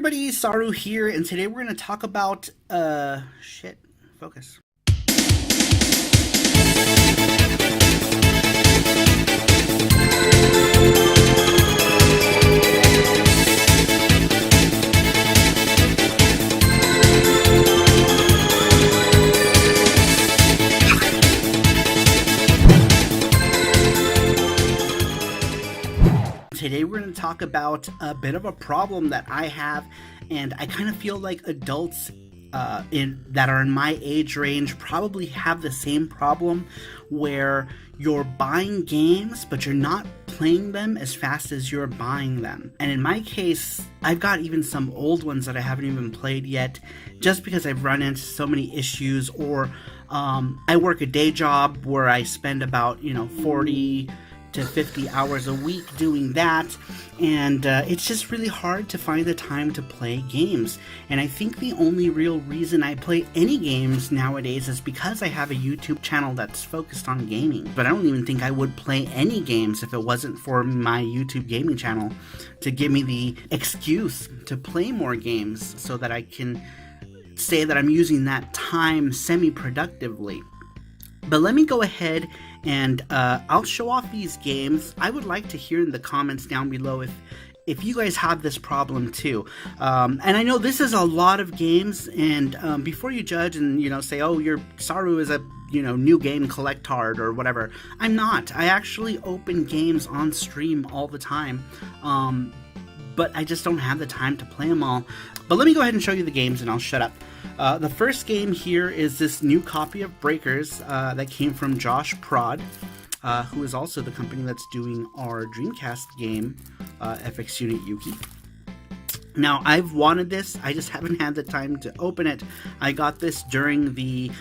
everybody, Saru here, and today we're going to talk about, focus. Today we're going to talk about a bit of a problem that I have, and I kind of feel like adults that are in my age range probably have the same problem, where you're buying games but you're not playing them as fast as you're buying them. And in my case, I've got even some old ones that I haven't even played yet, just because I've run into so many issues, or I work a day job where I spend about 40 to 50 hours a week doing that, and it's just really hard to find the time to play games. And I think the only real reason I play any games nowadays is because I have a YouTube channel that's focused on gaming. But I don't even think I would play any games if it wasn't for my YouTube gaming channel to give me the excuse to play more games, so that I can say that I'm using that time semi-productively. But let me go ahead and I'll show off these games. I would like to hear in the comments down below if you guys have this problem too. And I know this is a lot of games, and before you judge and say, oh, your Saru is a new game collectard or whatever, I'm not. I actually open games on stream all the time, but I just don't have the time to play them all. But let me go ahead and show you the games, and I'll shut up. The first game here is this new copy of Breakers that came from Josh Prod, who is also the company that's doing our Dreamcast game, FX Unit Yuki. Now, I've wanted this, I just haven't had the time to open it. I got this during the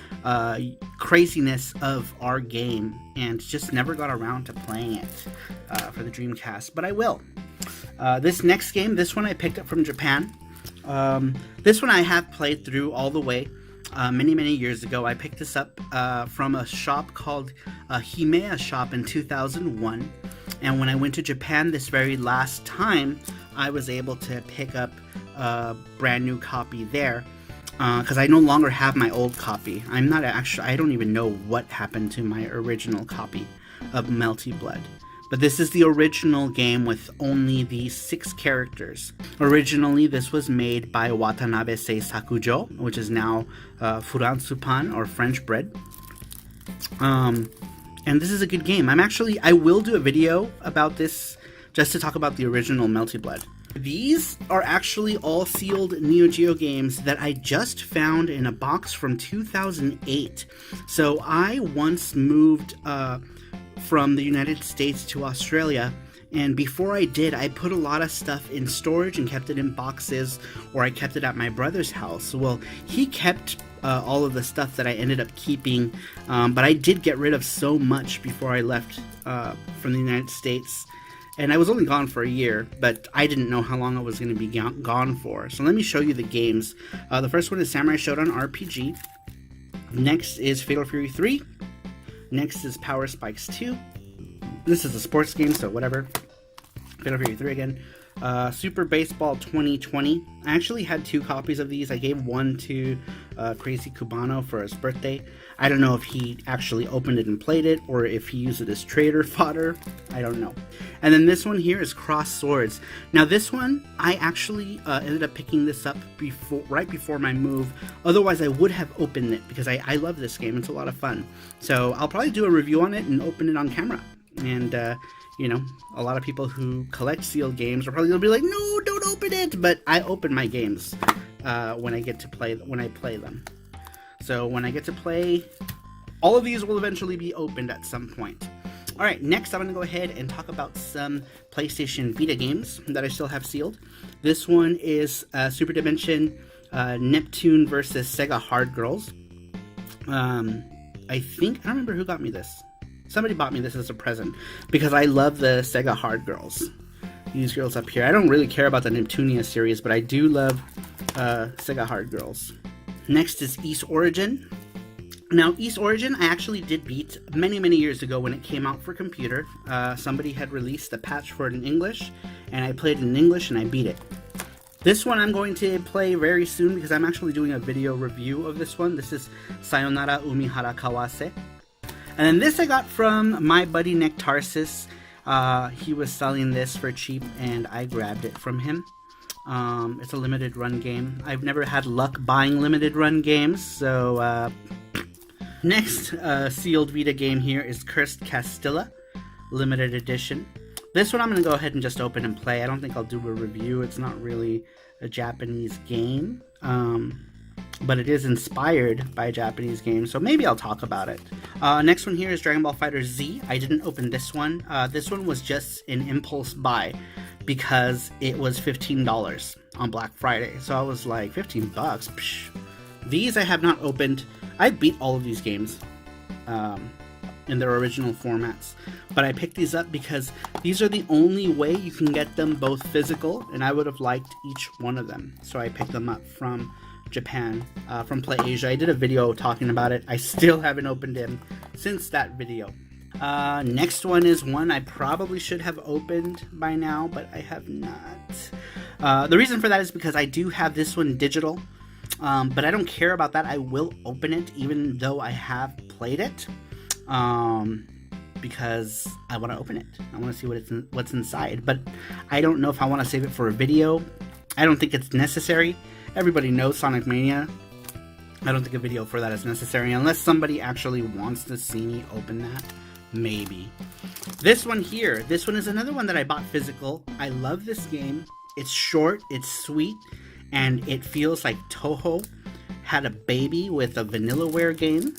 craziness of our game, and just never got around to playing it for the Dreamcast, but I will. This next game, this one I picked up from Japan. This one I have played through all the way many years ago. I picked this up from a shop called Himea Shop in 2001, and when I went to Japan this very last time, I was able to pick up a brand new copy there, because I no longer have my old copy. I don't even know what happened to my original copy of Melty Blood. But this is the original game with only the 6 characters. Originally, this was made by Watanabe Seisakujo, which is now Furansupan, or French bread. And this is a good game. I will do a video about this, just to talk about the original Melty Blood. These are actually all sealed Neo Geo games that I just found in a box from 2008. So I once moved from the United States to Australia, and before I did, I put a lot of stuff in storage and kept it in boxes, or I kept it at my brother's house. Well, he kept all of the stuff that I ended up keeping, but I did get rid of so much before I left from the United States, and I was only gone for a year, but I didn't know how long I was going to be gone for. So let me show you the games. The first one is Samurai Shodown RPG. Next is Fatal Fury 3. Next is Power Spikes 2. This is a sports game, so whatever. Fatal Fury 3 again. Super Baseball 2020. I actually had 2 copies of these. I gave one to Crazy Cubano for his birthday. I don't know if he actually opened it and played it, or if he used it as trader fodder. I don't know. And then this one here is Cross Swords. Now this one, I actually ended up picking this up right before my move. Otherwise, I would have opened it, because I love this game. It's a lot of fun. So I'll probably do a review on it and open it on camera. And a lot of people who collect sealed games are probably gonna be like, no, don't open it. But I open my games when I play them. So when I get to play, all of these will eventually be opened at some point. All right, next I'm gonna go ahead and talk about some PlayStation Vita games that I still have sealed. This one is Super Dimension Neptune versus Sega Hard Girls. I don't remember who got me this. Somebody bought me this as a present, because I love the Sega Hard Girls. These girls up here. I don't really care about the Neptunia series, but I do love Sega Hard Girls. Next is East Origin. Now, East Origin, I actually did beat many years ago when it came out for computer. Somebody had released a patch for it in English, and I played it in English and I beat it. This one I'm going to play very soon because I'm actually doing a video review of this one. This is Sayonara Umihara Kawase. And then this I got from my buddy Nectarsis. He was selling this for cheap and I grabbed it from him. It's a limited run game. I've never had luck buying limited run games, so next sealed Vita game here is Cursed Castilla, limited edition. This one I'm going to go ahead and just open and play. I don't think I'll do a review. It's not really a Japanese game, but it is inspired by a Japanese game, so maybe I'll talk about it. Next one here is Dragon Ball Fighter Z. I didn't open this one. This one was just an impulse buy because it was $15 on Black Friday. So I was like, 15 bucks? Psh. These I have not opened. I beat all of these games in their original formats, but I picked these up because these are the only way you can get them both physical, and I would have liked each one of them. So I picked them up from Japan, from Play Asia. I did a video talking about it. I still haven't opened them since that video. Next one is one I probably should have opened by now, but I have not. The reason for that is because I do have this one digital, but I don't care about that. I will open it even though I have played it, because I want to open it. I want to see what's inside, but I don't know if I want to save it for a video. I don't think it's necessary. Everybody knows Sonic Mania. I don't think a video for that is necessary unless somebody actually wants to see me open that. Maybe. This one here, this one is another one that I bought physical. I love this game. It's short, it's sweet, and it feels like Toho had a baby with a Vanillaware game,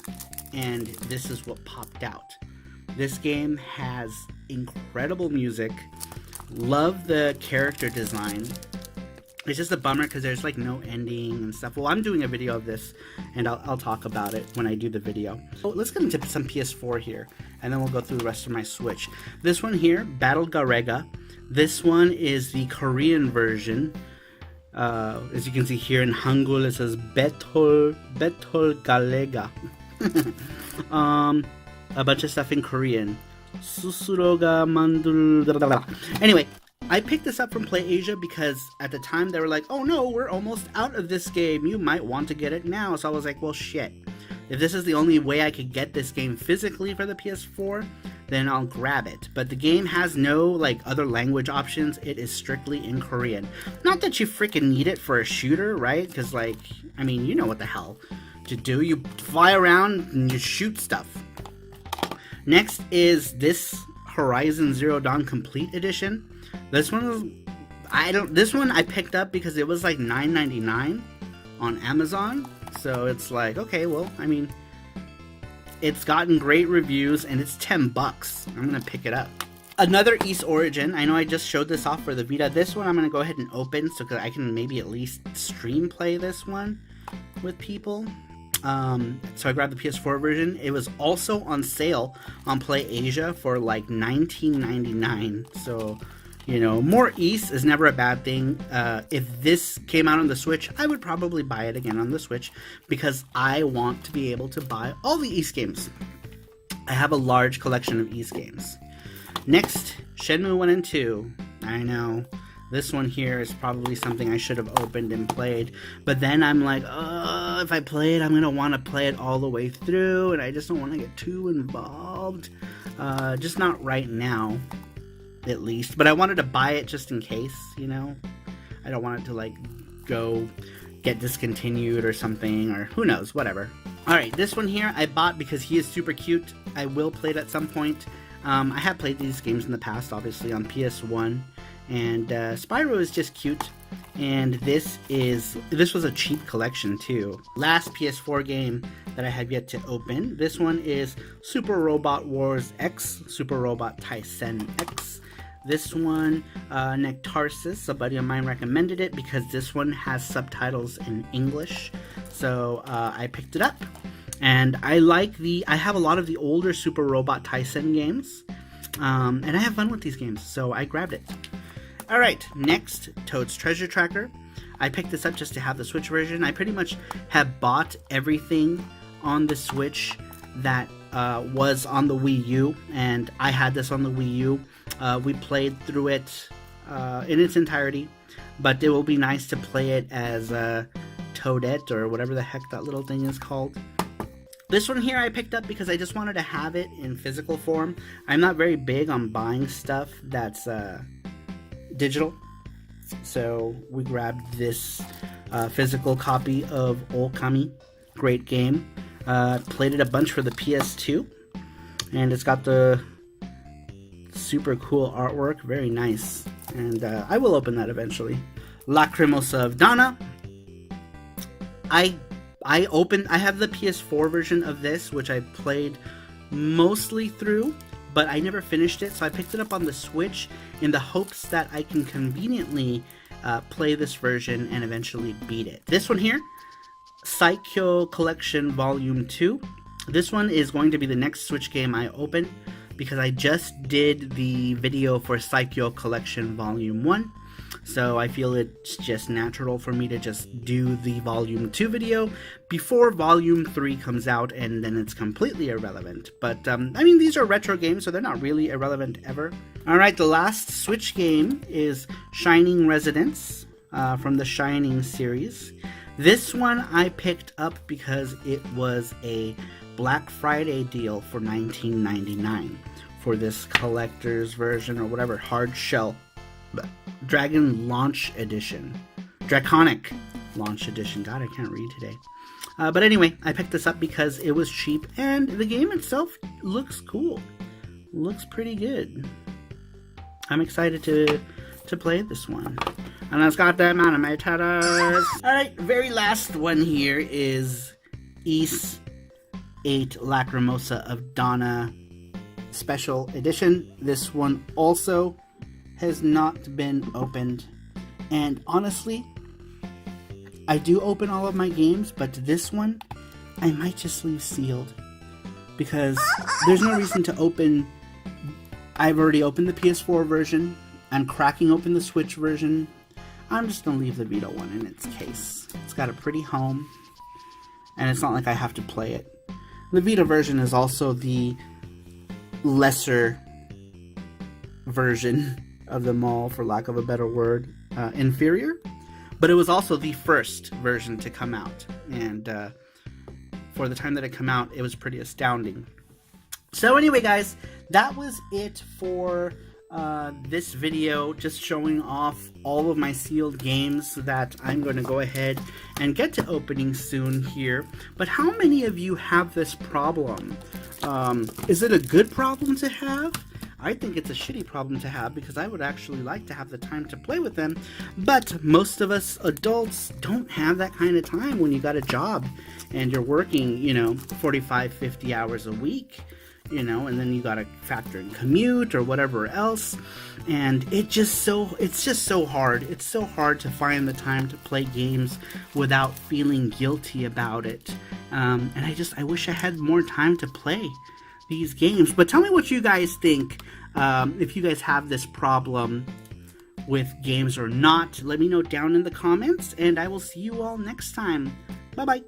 and this is what popped out. This game has incredible music. Love the character design. It's just a bummer because there's like no ending and stuff. Well, I'm doing a video of this, and I'll talk about it when I do the video. So let's get into some PS4 here, and then we'll go through the rest of my Switch. This one here, Battle Garega. This one is the Korean version. As you can see here in Hangul, it says Battle Galega. A bunch of stuff in Korean. Susuroga mandul. Anyway, I picked this up from Play Asia because at the time they were like, oh no, we're almost out of this game. You might want to get it now. So I was like, well, shit. If this is the only way I could get this game physically for the PS4, then I'll grab it. But the game has no like other language options. It is strictly in Korean. Not that you freaking need it for a shooter, right? Because like, I mean, you know what the hell to do. You fly around and you shoot stuff. Next is this Horizon Zero Dawn Complete Edition. This one was, this one I picked up because it was like $9.99 on Amazon. So it's like, okay, well, I mean, it's gotten great reviews and it's 10 bucks. I'm gonna pick it up. Another East Origin. I know I just showed this off for the Vita. This one I'm gonna go ahead and open so that I can maybe at least stream play this one with people. So I grabbed the PS4 version. It was also on sale on Play Asia for like $19.99. So, you know, more East is never a bad thing. If this came out on the Switch, I would probably buy it again on the Switch because I want to be able to buy all the East games. I have a large collection of East games. Next, Shenmue 1 and 2. I know. This one here is probably something I should have opened and played. But then I'm like, if I play it, I'm going to want to play it all the way through. And I just don't want to get too involved. Just not right now, at least. But I wanted to buy it just in case, you know. I don't want it to, like, go get discontinued or something. Or who knows, whatever. Alright, this one here I bought because he is super cute. I will play it at some point. I have played these games in the past, obviously, on PS1. And Spyro is just cute, and this was a cheap collection too. Last PS4 game that I have yet to open. This one is Super Robot Wars X, Super Robot Tyson X. This one, Nectarsis, a buddy of mine recommended it because this one has subtitles in English. So I picked it up, and I have a lot of the older Super Robot Tyson games, and I have fun with these games, so I grabbed it. Alright, next, Toad's Treasure Tracker. I picked this up just to have the Switch version. I pretty much have bought everything on the Switch that was on the Wii U, and I had this on the Wii U. We played through it in its entirety. but it will be nice to play it as Toadette or whatever the heck that little thing is called. This one here I picked up because I just wanted to have it in physical form. I'm not very big on buying stuff that's digital, so we grabbed this physical copy of Okami. Great game. Played it a bunch for the PS2, and it's got the super cool artwork, very nice, and I will open that eventually. Lacrimosa of Dana. I have the PS4 version of this, which I played mostly through, but I never finished it, so I picked it up on the Switch in the hopes that I can conveniently play this version and eventually beat it. This one here, Saikyo Collection Volume 2. This one is going to be the next Switch game I open, because I just did the video for Saikyo Collection Volume 1. So I feel it's just natural for me to just do the Volume 2 video before Volume 3 comes out, and then it's completely irrelevant. But, I mean, these are retro games, so they're not really irrelevant ever. Alright, the last Switch game is Shining Residence from the Shining series. This one I picked up because it was a Black Friday deal for $19.99 for this collector's version, or whatever, hard shell Dragon Launch Edition. Draconic Launch Edition. God, I can't read today. But anyway, I picked this up because it was cheap, and the game itself looks cool. Looks pretty good. I'm excited to play this one. And it's got them animators. Alright, very last one here is Ys 8 Lacrimosa of Dana Special Edition. This one also has not been opened, and honestly, I do open all of my games, but this one I might just leave sealed, because there's no reason to open. I've already opened the PS4 version, I'm cracking open the Switch version. I'm just gonna leave the Vita one in its case. It's got a pretty home, and it's not like I have to play it. The Vita version is also the lesser version of them all, for lack of a better word, inferior, but it was also the first version to come out, and for the time that it came out, it was pretty astounding. So anyway, guys, that was it for this video, just showing off all of my sealed games that I'm going to go ahead and get to opening soon here. But how many of you have this problem? Is it a good problem to have? I think it's a shitty problem to have, because I would actually like to have the time to play with them, but most of us adults don't have that kind of time when you got a job and you're working, 45, 50 hours a week, and then you got to factor in commute or whatever else, and it's just so hard. It's so hard to find the time to play games without feeling guilty about it, and I wish I had more time to play these games. But tell me what you guys think, if you guys have this problem with games or not. Let me know down in the comments, and I will see you all next time. Bye bye.